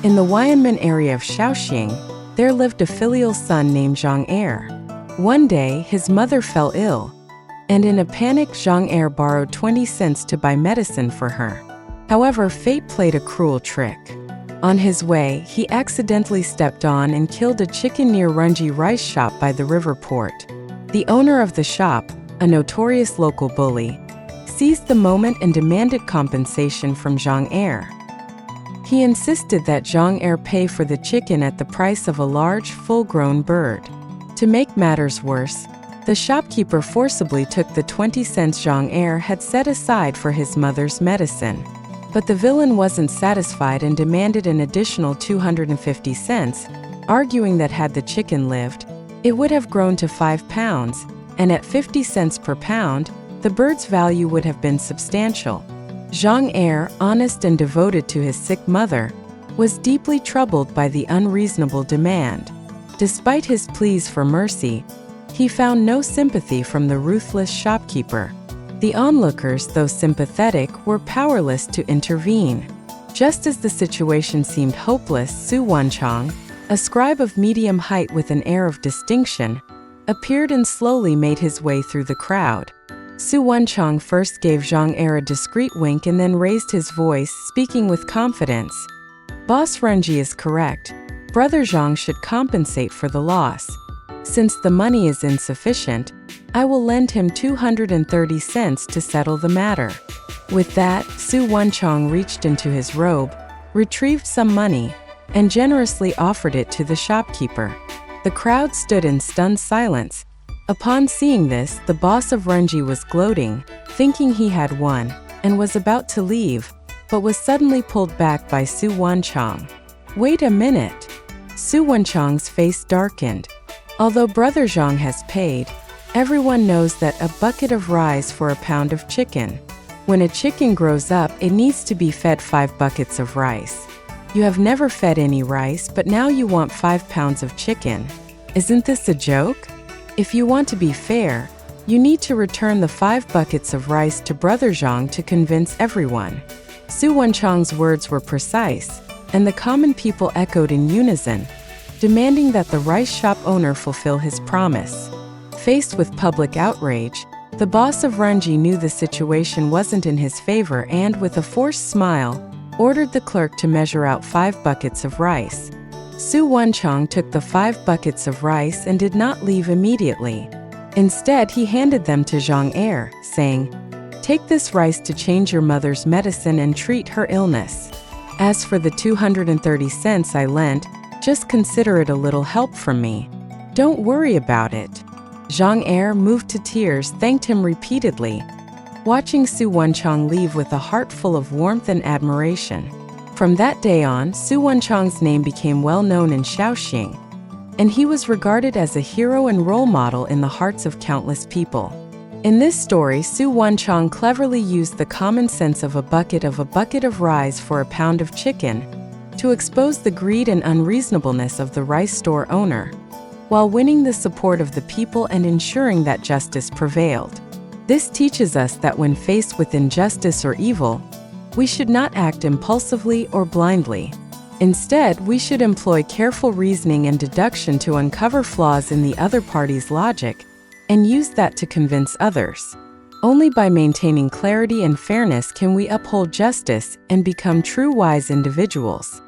In the Weianmen area of Shaoxing, there lived a filial son named Zhang Er. One day, his mother fell ill, and in a panic, Zhang Er borrowed 20 cents to buy medicine for her. However, fate played a cruel trick. On his way, he accidentally stepped on and killed a chicken near Runji rice shop by the river port. The owner of the shop, a notorious local bully, seized the moment and demanded compensation from Zhang Er. He insisted that Zhang Er pay for the chicken at the price of a large, full-grown bird. To make matters worse, the shopkeeper forcibly took the 20 cents Zhang Er had set aside for his mother's medicine. But the villain wasn't satisfied and demanded an additional 250 cents, arguing that had the chicken lived, it would have grown to 5 pounds, and at 50 cents per pound, the bird's value would have been substantial. Zhang Er, honest and devoted to his sick mother, was deeply troubled by the unreasonable demand. Despite his pleas for mercy, he found no sympathy from the ruthless shopkeeper. The onlookers, though sympathetic, were powerless to intervene. Just as the situation seemed hopeless, Wenchang, a scribe of medium height with an air of distinction, appeared and slowly made his way through the crowd. Wenchang first gave Zhang Er a discreet wink and then raised his voice, speaking with confidence. "Boss Runji is correct. Brother Zhang should compensate for the loss. Since the money is insufficient, I will lend him 230 cents to settle the matter." With that, Wenchang reached into his robe, retrieved some money, and generously offered it to the shopkeeper. The crowd stood in stunned silence. Upon seeing this, the boss of Runji was gloating, thinking he had won, and was about to leave, but was suddenly pulled back by Wenchang. "Wait a minute." Wenchang's face darkened. Although Brother Zhang has paid, everyone knows that a bucket of rice for a pound of chicken. When a chicken grows up, it needs to be fed 5 buckets of rice. You have never fed any rice, but now you want 5 pounds of chicken. Isn't this a joke? If you want to be fair, you need to return the 5 buckets of rice to Brother Zhang to convince everyone. Wenchang's words were precise, and the common people echoed in unison, demanding that the rice shop owner fulfill his promise. Faced with public outrage, the boss of Runji knew the situation wasn't in his favor and, with a forced smile, ordered the clerk to measure out 5 buckets of rice. Wenchang took the 5 buckets of rice and did not leave immediately. Instead, he handed them to Zhang Er, saying, "Take this rice to change your mother's medicine and treat her illness. As for the 230 cents I lent, just consider it a little help from me. Don't worry about it." Zhang Er, moved to tears, thanked him repeatedly, watching Wenchang leave with a heart full of warmth and admiration. From that day on, Wenchang's name became well known in Shaoxing, and he was regarded as a hero and role model in the hearts of countless people. In this story, Wenchang cleverly used the common sense of a bucket of rice for a pound of chicken to expose the greed and unreasonableness of the rice store owner, while winning the support of the people and ensuring that justice prevailed. This teaches us that when faced with injustice or evil, we should not act impulsively or blindly. Instead, we should employ careful reasoning and deduction to uncover flaws in the other party's logic and use that to convince others. Only by maintaining clarity and fairness can we uphold justice and become true wise individuals.